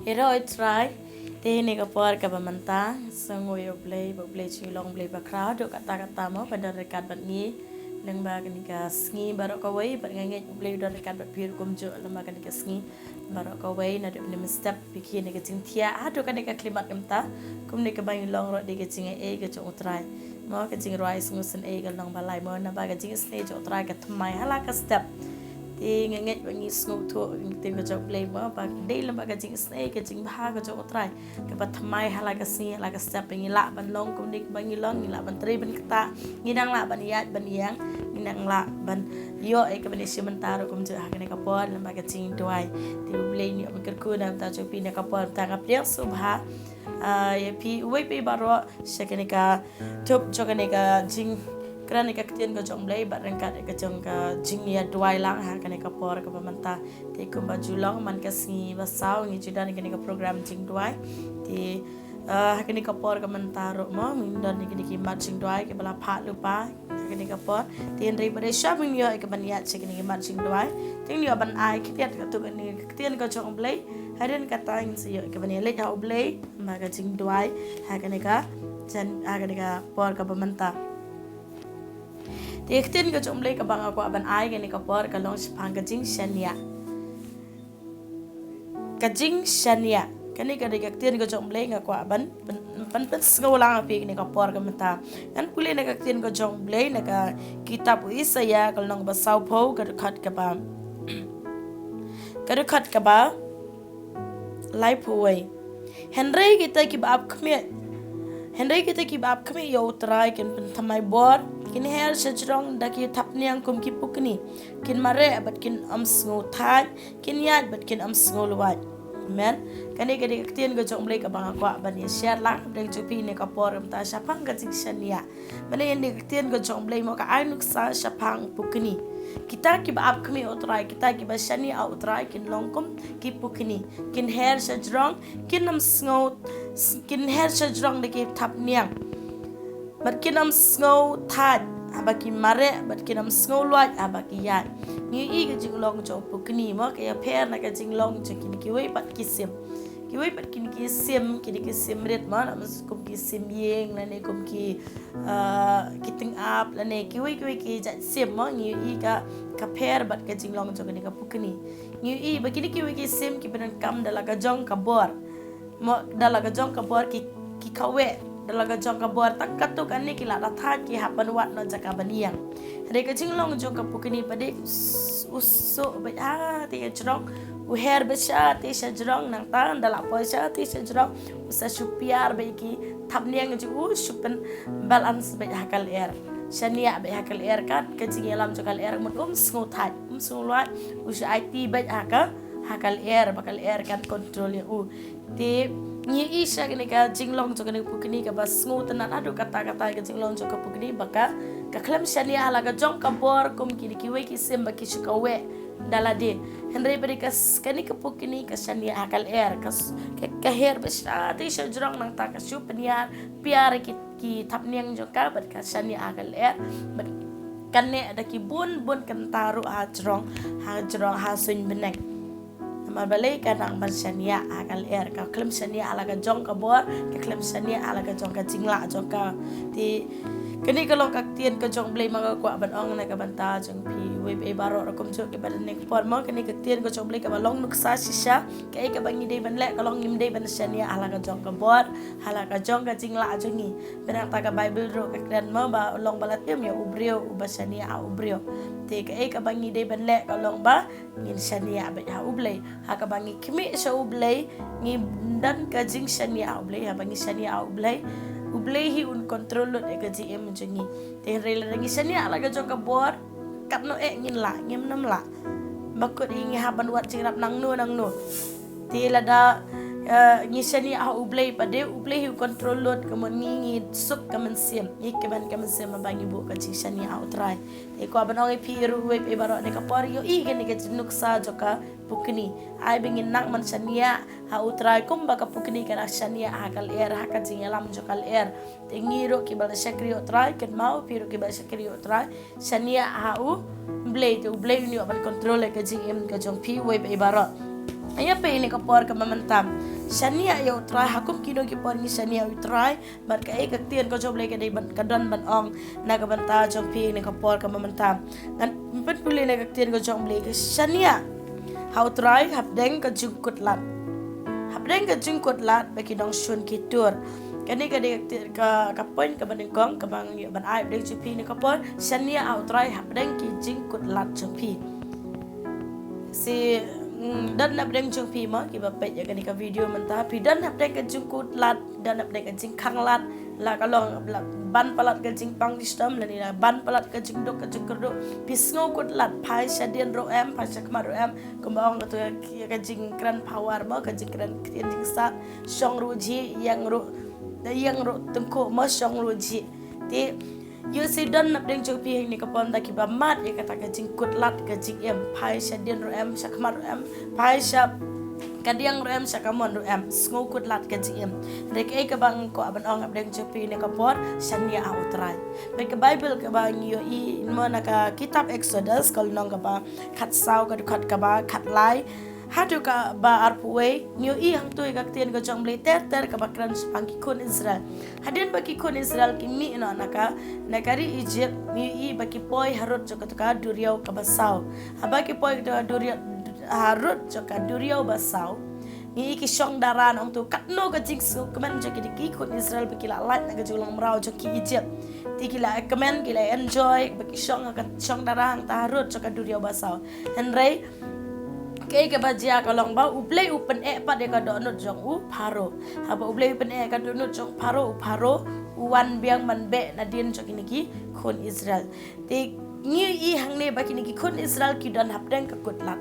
Hero try te ni kapor ka pamanta sangoy oblay chilong blay ba crowd kata mo pada rekat bat ni nang ba ni ka sngi barok kawai bat ngangit oblay do rekat bat pir kumjo lama kan ka sngi barok kawai na de ni step bikin ni ka jing tia ado kan ka klimat kamta kum ni ka bang long ro de ka jing e ka jo try mo ka jing rise ngusen e ka long balai mo na ba ka jing stage jo try ka thmai hala ka step thì nghe bạn snow thua tìm cái chỗ play mà bạn đây là bạn cái chính snake cái chính ba cái chỗ trai cái bạn tham mai hay là cái si là cái step như lạ bạn long cũng đi bạn như long như lạ bạn trai bạn kita như đang lạ bạn yat bạn yang như đang lạ bạn yo cái bạn đi sementara cũng chưa cái này kapal là bạn cái chính đuôi thì play như bạn cái cô nam ta chụp pin cái kapal ta gặp dia subha ya pi wei pi baro sẽ cái này cái chụp cho cái này cái chính kerana kaktian ko jong blay bat rengkat ka jong ka jingya duai lang ha kana ka por ka pamanta ti ko baju long man ka singi basau ngi judan ni ka program jingduai ti ha kana ka por ka manta ro mo min don ni ki mat jingduai ke bala phat lupa kana ka por ti ndri bare shopping yo ka ban ya che kana mat jingduai ting yo ban ai kitiat ka tu ni kaktian ko jong blay haden ka tang si yo ka ban ya le ha blay ma ka jingduai ha kana ka jan ha kana ka por ka pamanta thì tin cái chúng lấy cái bằng qua bên ai cái này cái bor cái long spang cái jing shania cái này cái tin cái chúng lấy cái qua bên school lang api cái này cái bor cái mata kan kuli này cái tin cái chúng lấy này cái kitab Isaya cái long basau phô cái khát cái ba lai phuai Henry kita kibab kami yo try kin thamai bor kin her sejrong daki thapniang kum ki pukni kin mare bat kin amsngo thai kin yat bat kin amsngo luwat men kani kadiktien go jong blai ka banga kwa bani share lang deng chupi ne ka por ta sapang ka jiksania bani endektien go jong blai mo ka ainuk sa sapang pukni kita kibab kami utrai kita kibashani au utrai kin longkum ki pukni kin her sejrong kin amsngo kin her sejrong daki thapniang bat kinam snow thad abaki mare bat kinam snow luat abaki yat ni i ka jinglong cho pukni mo ka pher na ka jinglong cho kin ki wei pat kisim ki sim ret ma na kum ki sim yeng na ne kum ki kiting up la ne ki wei ki ja sim mo ni i ka pher bat ka jinglong cho ka pukni ni i ba ki wei ki sim ki benan kam dala ka jong ka bor mo dala ka jong ka bor ki kawe dalaga jong ka bor tak katuk ani kila datha ki hapan wat no jaka baniang re ka jinglong jong ka pukini pade usso ba ti jrong u her besha ti jrong nang ta dala poisa ti jrong usa supiar ba ki thapniang ju supen balance ba hakal air shania ba hakal air kat ka jingelam jokal air mut sngo thai luat usa it ba hakal air bakal air kan control ya ti ni isha kini ka jinglong jo kini pukini ka bas ngu tenan adu kata-kata ka jinglong jo ka pukini baka ka klam shania ala ka jong ka bor kum kini ki we ki sem baki shukawe dalade henry berikas kani ka pukini ka shania akal air ka her besati shajrong nang ta ka shu peniar piar ki thapniang jo ka bat ka shania akal air bat kanne ada ki bun kan taru ha jrong ha sun benek balai kanang mansania akal air ka klem sania ala ka jong ka bor ka klem sania ala ka jong ka jingla jong ka ti kani ka long kaktien ka jong blai ma kwa ban ong na ka banta jong pi we be baro ra kom jo ke ban nek por mo kani kaktien ka jong blai ka balong nuksa sisa ka e ka bangi dei ban le ka long ngim dei ban sania ala ka jong ka bor ala ka jong ka jingla jongi benang ta ka bible ro ka kran mo ba long balatem ya ubrio ubasania a ubrio te ka e ka bangi dei ban le ka long ba ngin sania ba ha ublai ha ka bangi kimi sa ublay ngi dan ka jing shania ublay ha bangi shania ublay hi un control lot e ka gm jongi te rela ngi shania ala ka jong ka bor kat no e ngin la ngem nam la bakot ngi ha ban wat jingrap nang no te la da ngi shania ha ublay pade ublay hi control lot ka mon ngi sup ka man sim ni ka ban ma bangi bu ka jing shania out try e ko ban ong pi ru we e baro ne ka por yo i ni ka nuksa joka pukni ai bingin nak man shania ha utrai kum baka pukni kana shania hakal air haka jingelam jokal air tengiro ki bal shakri utrai ken mau piro ki bal shakri utrai shania ha u blade ni ban control ka jingem ka jong pi we be baro aya pe ni ka por ka mamantam shania ya utrai hakum kino ki pon ni shania utrai bat ka e ka tien ko job le ka dei ban ka don ban ong na ka banta jong pi ni ka por ka mamanta ngan pen puli na ka tien ko jong le ka shania how try hab deng ka jungkut lat hab deng ka jungkut lat ba ki dong shun ki tur kani ka de ka point ka ban kong ka bang ban ai deng chu pi ni ka por shania how try hab deng ki jingkut lat jong pi si dan nak deng jong pi ma ki ba pe ya kani ka video manta pi dan hab deng ka jungkut lat dan hab deng ka jingkang lat la kalong ban palat ka jingpang system la ni ban palat ka jingdok ka jingkerdo pisngo kut lat pai shadian ro em pai sakmar ro em kumbang tu ka jingkran power ma ka jingkran kien jingsa shong ru ji yang ro tengko ma shong ru ji ti you see dan nak deng jong pi ni ka pon ta ki ba mat ya kata ka jingkut lat ka jing em pai shadian ro em sakmar ro em pai shap kadiang ro em sakamon ro em sngo kut lat ka jing em rek e ka bang ko aban ong ab deng jong pi ni ka por shania outrai be ka bible ka bang yo I mo na ka kitab exodus kal nong ka ba khat saw ka khat ka ba khat lai hadu ka ba arpuwe nyo I hang tu ka tien ka jong ble ter ka ba kran pangki kon Israel hadin ba ki kon Israel ki mi no naka nakari Egypt nyo I ba ki poi harut jo ka duriau ka ba saw aba ki poi ka duriau harut jo ka duriau ba saw ni ki shong daran ong tu katno ka jingsu kemen jo ki kon Israel ba ki la lat na ka julang mrau jo ki Egypt ti ki la kemen ki la enjoy ba ki shong darang ta harut jo ka duriau ba saw henry kay ka bajia ka long ba uplay upen e pa de ka donut jong u pharo haba uplay upen e ka donut jong pharo wan biang man be na din jong ki kon Israel te ni I hang ne ba ki kon Israel ki don hap deng ka kutlat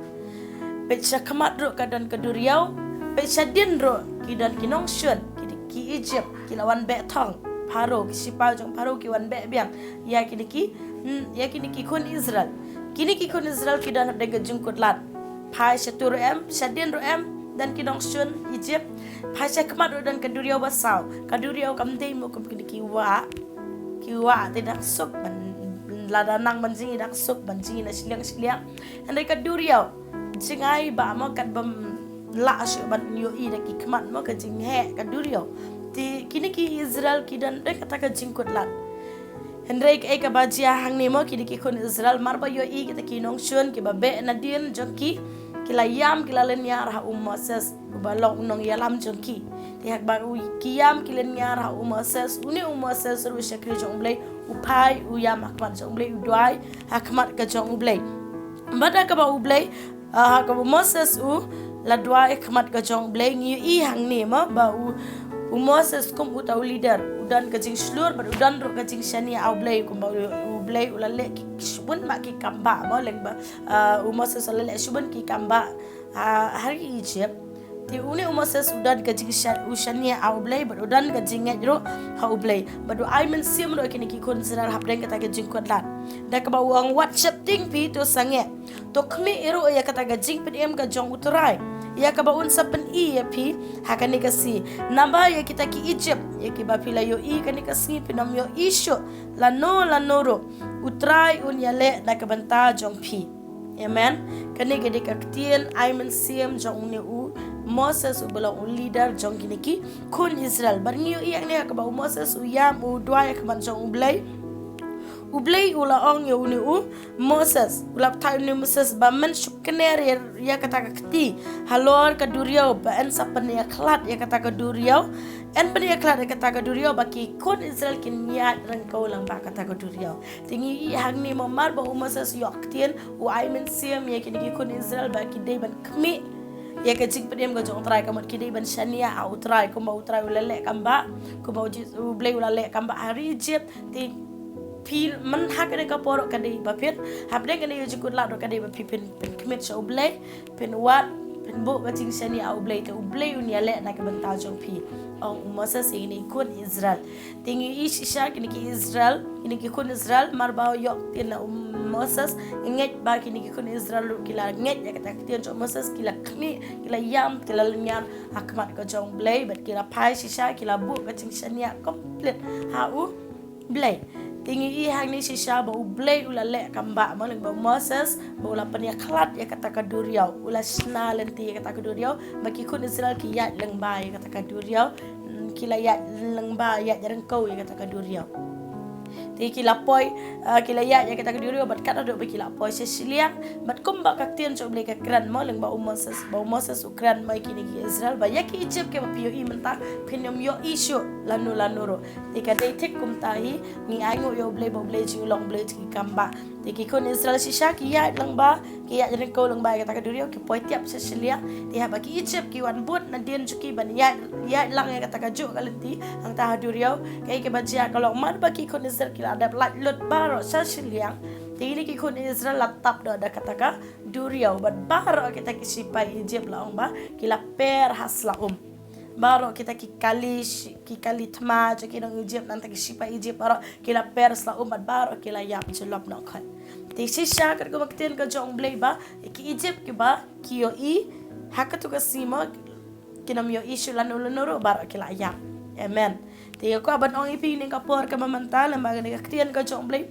pe chakamat ro ka don ka duriau pe shadin ro ki don ki nong shun ki Egypt ki lawan be thong pharo ki sipa jong pharo ki wan be biang ya ki kon Israel kini ki kon Israel ki don hap deng ka jung kutlat pai satu em shadin ro em dan kidong shun Egypt pai sakmat ro dan kaduriau basau kaduriau kamdei mo kum kiwa tidak sup ladanang banjing dak sup banjing na siliang andai kaduriau jingai ba mo kat bam la shu ban yo I dak ikmat mo ka jinghe kaduriau ti kini ki Israel kidan dek kata ka jingkut lat Hendrik e ka bajia hang ni mo ki kon Israel marba yo I kita ki nong shun ki ba be na din joki kila yam kila len yar ha Moses balong nong yalam joki ti hak ba ki yam kila yar ha Moses uni Moses ru shakri jong blai upai yam hakmat jong blai udwai hakmat ka jong blai bada ka ba blai ha ka Moses la dwai hakmat ka jong blai ngi I hang ni mo ba Moses kum utau leader udan kajing slur ber udan ro kajing shania au blay kum blay ulale ki shubun ma ki kamba mo leng ba Moses ulale shubun ki kamba hari Egypt ti uni Moses udan kajing shania au blay ber udan kajing ngero ha blay badu I men sim ro kini ki kon sinar hap deng kata kajing kodlat da ka ba wang WhatsApp ting pi to sange to khmi ero ya kata kajing pdm ka jong uturai ya ka ba unsa pen I ya pi hakani kasi namba ya kita ki Egypt ya ki ba pila yo I kani kasi pinam yo isyo lano ro utrai un ya le na ka banta jong pi amen kani gede ka tien I men sim jong ne u Moses u bela leader jong kini ki kun Israel bar ni yo I ne ka ba Moses u yam u dwa ya ka man jong ublay ula ong yo uni Moses ula time ni Moses ba men shukner ya kata kati halor ka duriau ba en sapan ya klat ya kata ka duriau en pen ya klat ya kata ka duriau ba ki kon Israel kin niat rang kau lang ba kata ka duriau tingi I hang ni mamar ba Moses yoktien u I men siam ya kini ki kon Israel ba ki dei ban kmi ya ka jing pedem ga jong trai kamot ki dei ban shania au trai ko mau trai ulale kamba ko mau ublay ulale kamba hari Egypt ti pil man hakane ka porok kadai bapit habde kane yo jikut la do kadai bapi pen kmet so blay pen wat pen bo bating shani au blay te blay un yale na ka banta jong pi ong Moses ini kun Israel tingi ish sha kini ki Israel kini ki kun Israel marba yo tin Moses nget ba kini ki kun Israel kila nget ya kata tin jong Moses kila kni kila yam kila lenyar hakmat ka jong blay bat kila pai shisha kila bu bating shani complete ha u blay Tingi hang ni shisha ba ublay ula le kamba malang ba Moses ba ula pania klat ya kata kaduriau ula sna lenti ya kata kaduriau bagi kun Israel ki yat leng ba ya kata kaduriau kila yat leng ba yat jarang kau ya kata kaduriau. Thì kila poi kila ya kata kaduriau bat kata do kila poi sesiliang bat kumba kaktian cho bleka kran malang ba Moses ukran mai kini ki Israel ba ya ki Egypt ke ba pio I menta pinom yo isu lanu ro. Thì kata tek kum tahi ni aingo yo blay jing long blay ki kamba. Thì ki kun Israel shisha ki ya lang ba ki ya jarang kau lang ba kata kaduriau ki poi tiap sesiliang thì ha ba ki Egypt ki wan but na dien chuki ban ya lang ya kata kaju kalenti ang ta kaduriau kai ke bajia kalau mat ba ki kun Israel ki ada lat lut baro sesiliang thì ini ki kun Israel latap do ada kata ka duriau bat baro kita ki sipai Egypt la ba kila per hasla baro kita ki kali tma jo ki dong Egypt nanti ki sipai Egypt baro kila per sla bat baro kila yap jelop no khan thì shisha kat ko bakten ka jong blay ba ki Egypt ki ba ki yo I hakatu ka sima kinam yo isu lanu baro kila yap amen. Thì ko aban ong ipi ning kapor ka mamantal lembaga ni krian ka jong blay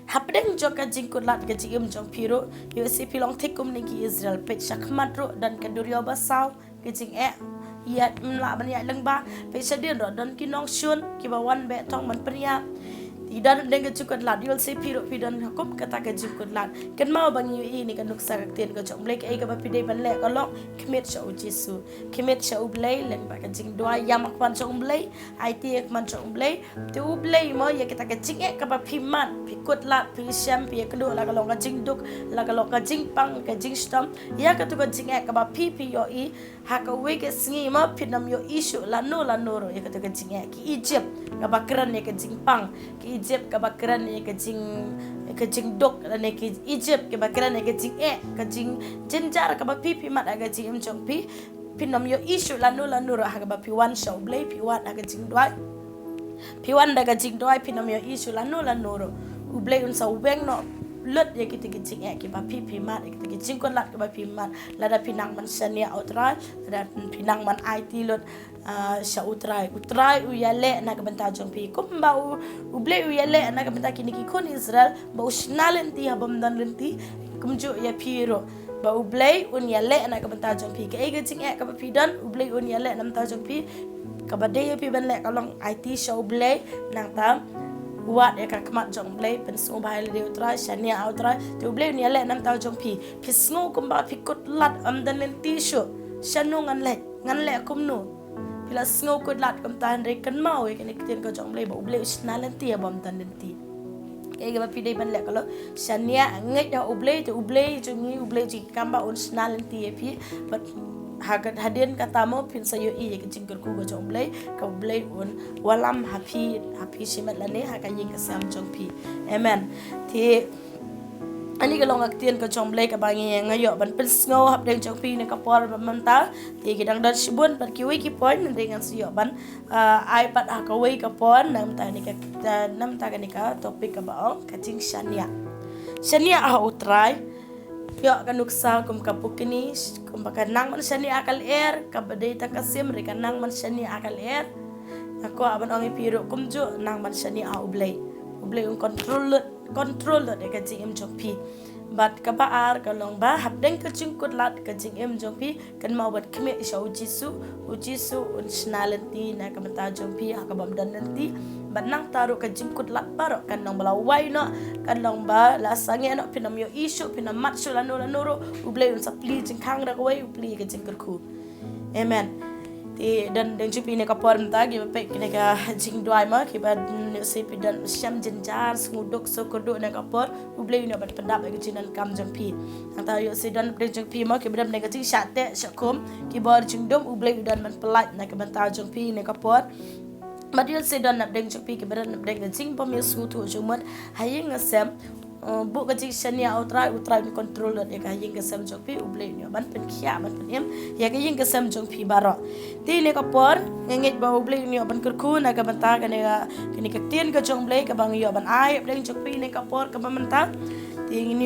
hapdeng jo ka jingkut lat ka jingem jong piro yo si pilong thikum ni ki Israel pet shakmat ro dan ka durio basau ka jing yat mla ban ya leng ba pe sadin ro dan ki nong shun ki bawan be tong man priya Idan dengan cukup lat, you'll see piro pidan hukum kata ke cukup lat. Kan mau bang ini kan nuksa kaktian ke jom blake ay kaba pidai ban lek kalau kemit Snam U Jisu, kemit Snam blay len ba ka Jingduwai yang makwan Snam blay, IT man Snam blay, tu blay mo ya kita ke jing kaba piman, pikut lat, pi syam pi kedua la kalau ka jingduk, la kalau ka jingpang ka jingstam, ya ka tu ka jing kaba pipi yo I haka wege singi mo pinam yo isu lanu ro ya ka tu ka jing ki Egypt kaba keran ya ka jingpang ki Egypt ke bakaran ni ke jing dok ni ke Egypt ke bakaran ni ke jing jenjar ke ba pipi mat aga jing jong pi pinom yo isu lanu ro ha ba pi wan show blay pi wan aga Jingduwai pi wan daga Jingduwai pinom yo isu lanu ro u blay un sa weng no lut ya kita ke jing ke ba pipi mat kita ke jing kon lat ke ba pi mat lada pinang man sania outrai lada pinang man IT lut sya utrai uyale na kabanta jong pi kumba uble uyale na kabanta kini ki kon Israel ba usnalenti habam dan lenti kumju ya piro ba uble unyale na kabanta jong pi ke ega jing ka pi dan uble unyale nam ta jong pi kabade ya pi ban le kalong IT sya uble nang ta wat ya ka kmat jong uble pen so ba le utrai shania utrai tu uble unyale nam ta jong pi pisngo kumba pikut lat am dan lenti shu shanu ngan le kumnu Pila snow kod lat kam tan re kan mau ke ni kiten ko jong blay ba uble usnalanti ya bom tan lenti ke ga pidai ban le kalau shania ngai da uble jungi uble ji kamba usnalanti ya pi but hagat hadin kata mo pin sayo I ke jingker ku go jong blay ka uble walam happy shimat lane ha ka ying ka sam jong pi amen ti ani kalong aktian ka jong blay ka bangi ngayo ban pils ngo hap deng jong pi ne ka por manta ti gidang dan sibun par kiwi ki pon dengan siyo ban iPad ha ka wei ka pon nam ta ni ka topik ka baong ka jing shania ha utrai yo ka nuksa kum ka pukini kum ka nang man shania akal ka badai ta kasim re ka nang man shania akal ako aban ong ipiro kum jo nang man shania ublay un control de ka jing jong pi bat ka baar ka long ba hap deng ka jingkut lat ka jing jong pi kan mau bat kemit Snam U Jisu un snalenti na ka mata jong pi ha ka bam dan nanti bat nang taru ka jingkut lat baro kan nong bala wai no kan long ba la sange no pinam yo isu pinam mat su lanu ro ublay un sapli jing khang da wai upli ka jingkut ku amen. Ti dan deng jupi ne ka por mta gi pe ne ka Jingduwai ma ki ba se pi dan syam jenjar nguduk so koduk ne ka por ublay ne bat pendap gi jinan kam jong pi anta yo se dan deng jong pi ma ki bram ne ka jing shate shakom ki bor jingdom ublay dan man pelat ne ka banta jong pi ne ka por madil se dan nap deng jong pi ki bram deng jing pom yo sutu jumat haying ngasem bu ka jing shania utrai ni control de ka ying ka sam jong pi ublay ni ban pen khiah ban pen em ya ka ying ka sam jong pi baro ti ne ka por ngengit ba ublay ni ban kurku na ka banta ka ne ka tien ka jong blay ka bang yo ban ai blay jong pi ne ka por ka banta ti ni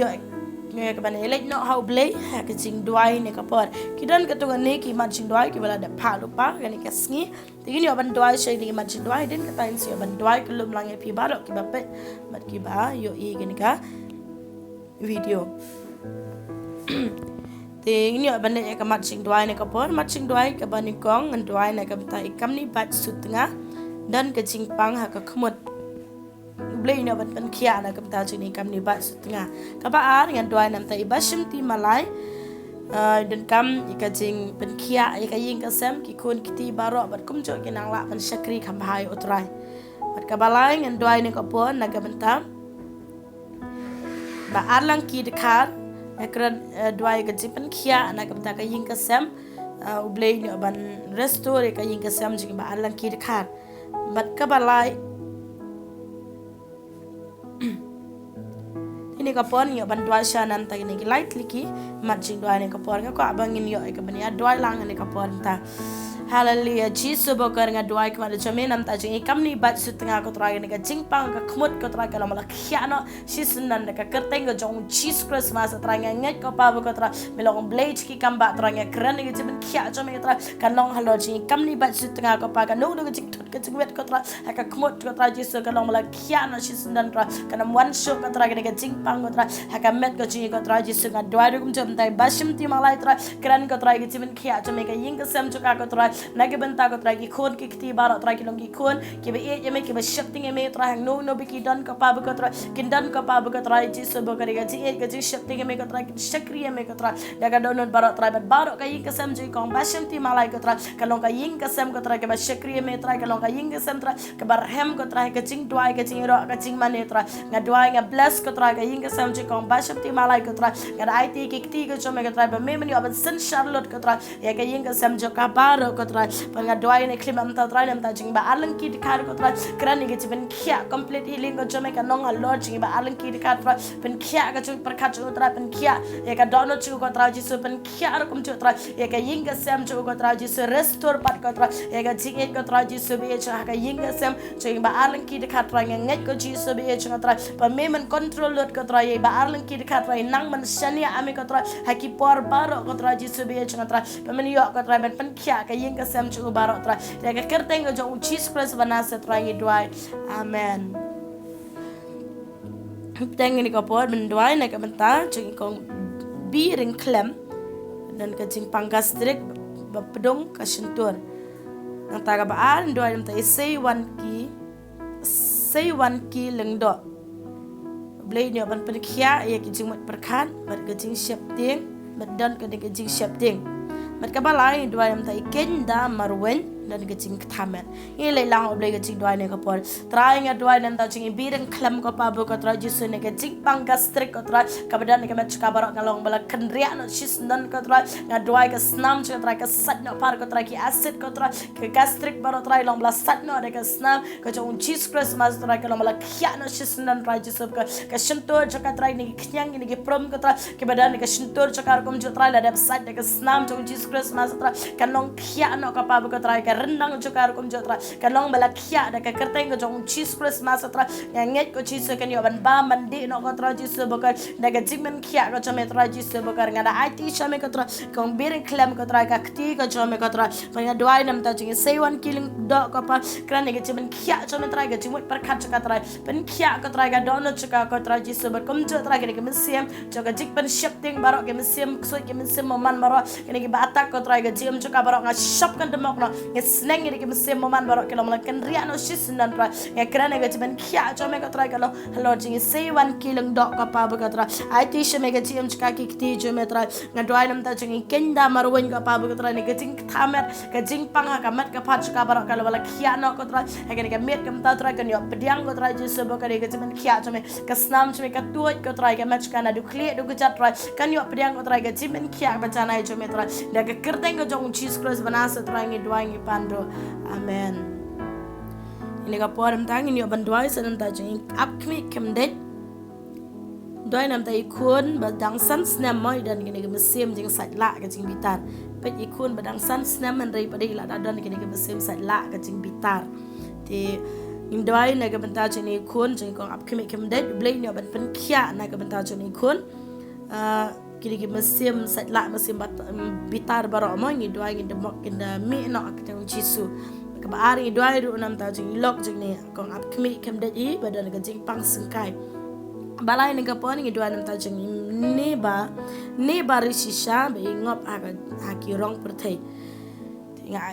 nge ka ban elek no how blay ha ka jingduai ne ka por kidan ka tungan ne ki mat jingduai ki bala da pha lupa ka ne ka sngi tigin yo ban duai shai ni mat jingduai din ka tain si ban duai ka lum lang e pi barok ki ba pe mat ki ba yo e gani ka video tigin yo ban ne ka mat jingduai ne ka por mat jingduai ka ban ni kong ngan duai ne ka ta ikam ni bat sutnga dan ka jingpang ha ka khmut blay no ban khiah na kapta chini kam ni ba sutnga ka ba ar ngan doi nam ta ibashim ti malai dan kam ika jing ban khiah ika ying ka sem ki kun kiti baro bat kum jo ki nang la ban shakri kham hai utrai bat ka balai ngan doi ne ka pon na ka banta ba ar lang ki de khar ekran doi ka jing ban khiah na kapta ka ying ka sem blay no ban restore ka ying ka sem jing ba ar lang ki de khar bat ka balai ini kapon yo ban dua sha nam ta ini light liki mat jing dua ni kapon ka abangin yo ka ban ya dua lang ni kapon ta hallelujah jisu bokar nga dua ka jame nam ta jing ikam ni bat su tengah ko tra ni ka jing pang ka khmut ko tra ka lam la khia no sis nan ka kerteng go jong jesus christmas tra nga nget ko pa ko tra melong blade ki kam ba tra nga kran ni jim khia jame tra ka long halo jing ikam ni bat su tengah ko pa ka no no jing thut ka jing wet ko tra ka khmut ko tra jisu ka long la khia no sis nan tra ka nam wan sho ka tra ni ka jing pang ko tra ka met ko jing ko tra jisu nga dua rum jom tai bashim ti malai tra kran ko tra ki jim khia jame ka ying ka sam chu ka ko tra nage benta ko tra ki khon ki kti baro tra ki long ki khon ki be e me ki be shakting me tra hang no no be ki dan ka pa ko tra kin dan ka pa ko tra ji so bo kare ga ji e ga ji shakting me ko tra ki shakri me ko tra daga don baro tra ba baro ka ying ka sam ji kong basham ti malai ko tra ka long ka ying ka sam ko tra ka ba shakri me tra ka long ka ying ka sam tra ka bar hem ko tra ka jing dwai ka jing ro ka jing mane tra nga dwai nga bless ko tra ka ying ka sam ji kong basham ti malai ko tra nga ai ti ki kti ko chome ko tra ba me mani aban san charlotte ko tra ya ka ying ka sam jo ka baro ko tra panga dwai ne klim am ta tra nam ta jing ba alang ki dikhar ko tra kran ni ben khia complete healing ko chome ka nong a lord jing ba alang ki dikhar tra ben khia ka chu prakhat chu tra ben khia ya ka dono chu ko tra ji su ben khia ar kum chu tra ya ka ying ka sam chu ko tra ji su restore pat ko tra ya ka jing et ko tra ji su be cha ka ying ka sam jing ba alang ki dikhar tra nget ko ji su be cha tra pa me man control lot ko tra ya ba alang ki dikhar tra nang man shania ame ko tra ha ki por baro ko tra ji su be cha tra pa men yo ko tra ben khia ka ying ka sam chu baro tra ya ka kerteng ko jong jesus christ banasa tra ngi dwai amen teng ni ko por ben dwai na ka benta jing kong bi ring klem dan ka jing pangastrik ba pedong ka sentur nang ta ka ba an dwai nam ta say one key leng do blay ni ban pen khia ya ki jing mat perkhan mat ka jing shep ting mat dan ka ka jing shep ting mat ka balai dwai nam ta ken da marwen dan gecing ketamet ini lelang oblay gecing dua ne kapor try nga dua nan ta cing bireng klam ko pa bu ko tra jisu ne gecing pangastrik ko tra kabadan ne kamet kabarok ngalong bala kendria no sis nan ko tra nga dua ka snam chu tra ka sat no par ko tra ki acid ko tra ke gastrik baro tra long bala sat no de ka snam ko chung cheese christmas tra ka long bala khia no sis nan tra jisu ka shentor chu ka tra ni khyang ni ke prom ko tra ke badan ne ka shentor chu ka kom chu tra la de sat de ka snam chung cheese christmas tra ka long khia no ka pa bu ko tra ka rendang jokar kum jotra kalong bala khia da ka kerteng ko jong cheese christmas atra nget ko cheese kan yo ban ba mandi no ko tra cheese bokar da ka jigmen khia ko chome tra cheese bokar ngada it chome ko tra kong biring klem ko tra ka kti ko chome ko tra panga dwai nam ta jing say one killing do ko pa kran ne jigmen khia chome tra ka jingmut par khat ka tra pen khia ko tra ka dono chaka ko tra cheese bokar kum jo tra ka ke mesem joka jig pen shifting barok ke mesem so ke mesem man maro ke ne ba atak ko tra ka jim chaka barok nga shop kan demok no sneng ni ke mesim moman barok ke lom kan ria no sis nan tra ya krane ga ben khia chome ka tra ka lo halo jing say one killing dok ka pa ba ka tra ai ti sheme ga jim chka ki ti jo me tra nga dwai nam ta jing kenda marwen ka pa ba ka tra ni ga jing thamer ka jing pang ka mat ka phat ka barok ka lo bala khia no ka tra ha ke ga met kam ta tra ka ni pediang ko tra ji so ba ka ga ben khia chome ka snam chome ka tuoj ka tra ka mat ka na du khle du ka tra kan yo pediang ko tra ga jim ben khia ba cha nai chome tra da ka kerteng ko jong cheese cross banasa tra ngi dwai ngi pando amen ini ka poram tang ini ban dwai san ta jing up kmi kem det doi nam ta ikun ba dang san snam moi dan gini ke mesim jing sat la ka jing bitar pe ikun ba dang san snam man rei padai la dan gini ke mesim sat la ka jing bitar ti in doi na ka ban ta jing ikun jing ko up kmi kem det blai ni ban pen khia na ka ban ta jing ikun kini mesim satla mesim bitar barok mo ngi dua ngi demok kinda mi no akitang Jisu kabaari ngi dua ru nam ta jing lok jing ni kong ap kmi kem det I badan ga jing pang sengkai balai ni kapon ngi dua nam ta jing ne ba risisha be ngop aga haki rong perthai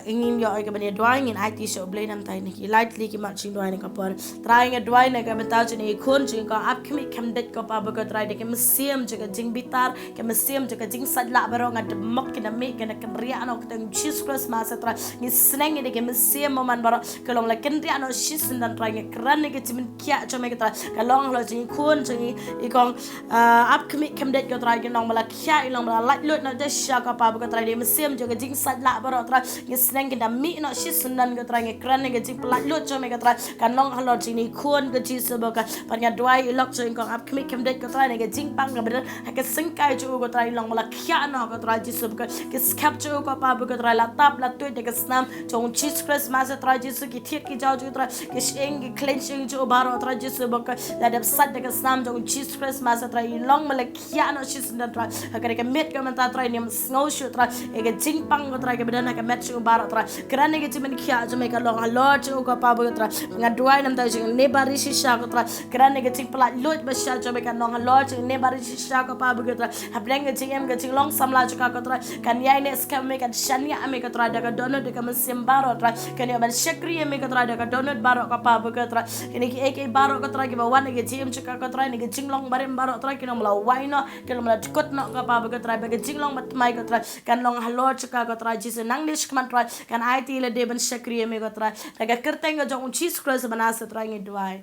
ingin yo ke bani dua ingin IT show blay nam tai ni lightly ki mat dua ni kapor try nge dua ni ka beta chini khon ching ko ap khmi kham det ko pa ba try de ke mesim jaga jing bitar ke mesim jaga jing sadla baro nga demok ki na me ke na kan ria no ke Jesus Christ ma sa tra ni sneng ni ke mesim man baro ke long la ken ria no shis dan try nge kran ni ke chimin kya cho me ke tra ka long lo ching khon ching I kong ap khmi kham det ko try ke long mala kya long mala lat lut no de sha ko pa ba try de mesim jaga jing sadla baro tra ngi sneng kita mi no shi sunan ke tra ngi kran ngi jing plat lut cho me ke tra kan long halo jing ni khon ke ji se ba ka pan nga dwai lok cho kong ap khmi kem det ke tra ngi jing pang ke ber ke sengkai cho ko tra long mala khya no ke tra ji se ba ke skap cho ko pa ba ke tra la tap la tu de ke snam chong Jesus Christ ma se tra ji se ki thiet ki jaw jo tra ke sheng ki cleansing cho baro tra ji se ba ka la de sat de ke snam chong Jesus Christ ma se tra long mala khya no shi sunan tra ka ke met ke man ta tra ni ngau shu tra e ke jing pang ko tra ke ber na ke met barat tra kerana ke cimen khia jome ka long lord chu ko pa bu tra nga duai nam ta jing ne bari shisha ko tra kerana ke cing plat lot ba sha jome ka long lord chu ne bari shisha ko pa bu tra hableng ke cing em ke cing long samla chu ka ko tra kan yai ne skam me ka shania me ka tra da ka donut de ka mesim baro tra kan ya ban shakri me ka tra da ka donut baro ko pa bu tra ini ki ek baro ko tra ki ba wan ke cing chu ka ko tra ni ke cing long barem baro tra ki no mala wai no ke no mala kot no ka pa bu tra ba ke cing long mat mai ko tra kan long lord chu ka ko tra ji se nang lish man tra kan IT le deben shakriye me ko tra daga kertenga jong Jesus Christ bana sa tra ngi duai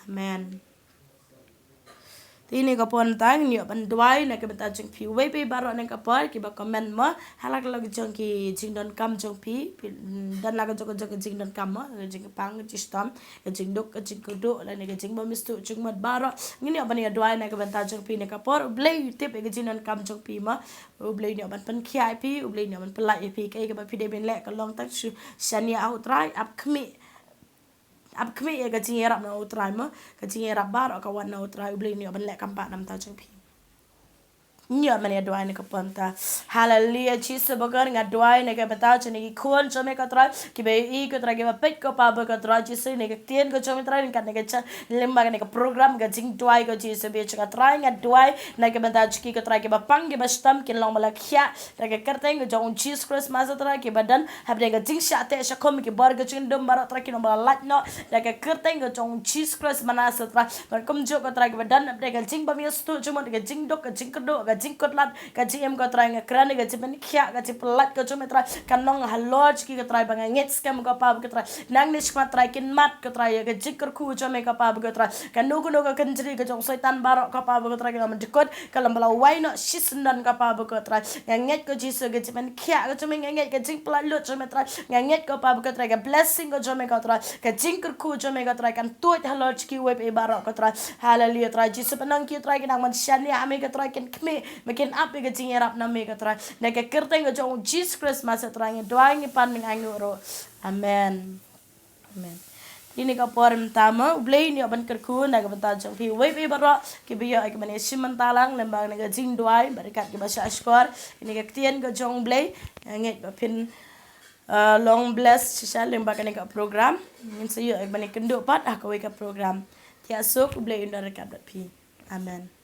amen tini ko pon tang ni ban duai na ke beta jong pi we pe baro ne ka par ki ba comment mo halak lag jong ki jingdon kam jong pi dan lag jong jingdon kam mo jing pang jistam jing dok jing kudo la ne jing bo mistu jing mat baro ngini ban ya duai na ke beta jong pi ne ka par blay tip ke jingdon kam jong pi ma blay ni ban pen khiah pi blay ni ban pelai pi ke ba pi de ben le ka long tak shania out try up kmi ka jing erap na utrai ma ka jing erap bar ka wan na utrai blay ni ban le kampa nam ta jong pi nya mane doai ne ka panta hallelujah Jesus bagar nga doai ne ka bata chne ki khon chome ka tra ki be I ka tra ke ba pet ko pa ba ka tra Jesus ne ka tien ko chome tra ne ka ne ka cha lemba ne ka program ka jing doai ko Jesus be cha tra nga doai ne ka bata chki ka tra ke ba pang ke ba stam ke long mala khia tra ke karte ko jong Jesus Christ ma tra ke badan hab ne ka jing sha te sha kom ke bar ka ching dum bar tra ke no mala lat no ne ka karte ko jong Jesus Christ mana sa tra ban kom jo ka tra ke badan hab ne ka jing ba mi stu chuma ke jing dok ka jing ko jing kot lat ka ji em ko try nga krane ga ji ben khia ga ji plat ko chume try kan long haloj ki ka try bang nget scam ko pa ka try nang ni skma try kin mat ka try ga ji kar khu chume ka pa ka try kan no ka kan jri ka jong setan baro ka pa ka try ka man dikot ka lam bala wai no shisnan ka pa ka try nga nget ko ji so ga ji ben khia ga chume nga nget ka ji plat lo chume try nga nget ko pa ka try ga blessing ko chume ka try ka ji kar khu chume ka try kan to haloj ki web e baro ka try hallelujah try ji so penang ki try ka nang man shani ame ka try kin kme makin up ke jing erap na me ka tra na ke kerteng ko jong Jesus Christ ma sa tra ngi doang ngi pan ngi ro amen amen ini ka porm tama blay ni ban ker ku na ka banta jong pi we pe baro ke biya ke mane siman talang lembang na ka jingduai barikat ke basa askor ini ka tien ko jong blay ngi ba pin long bless sisa lembang ka program min sayo ek bane kendo pat ka we ka program tia sok blay indar ka pi amen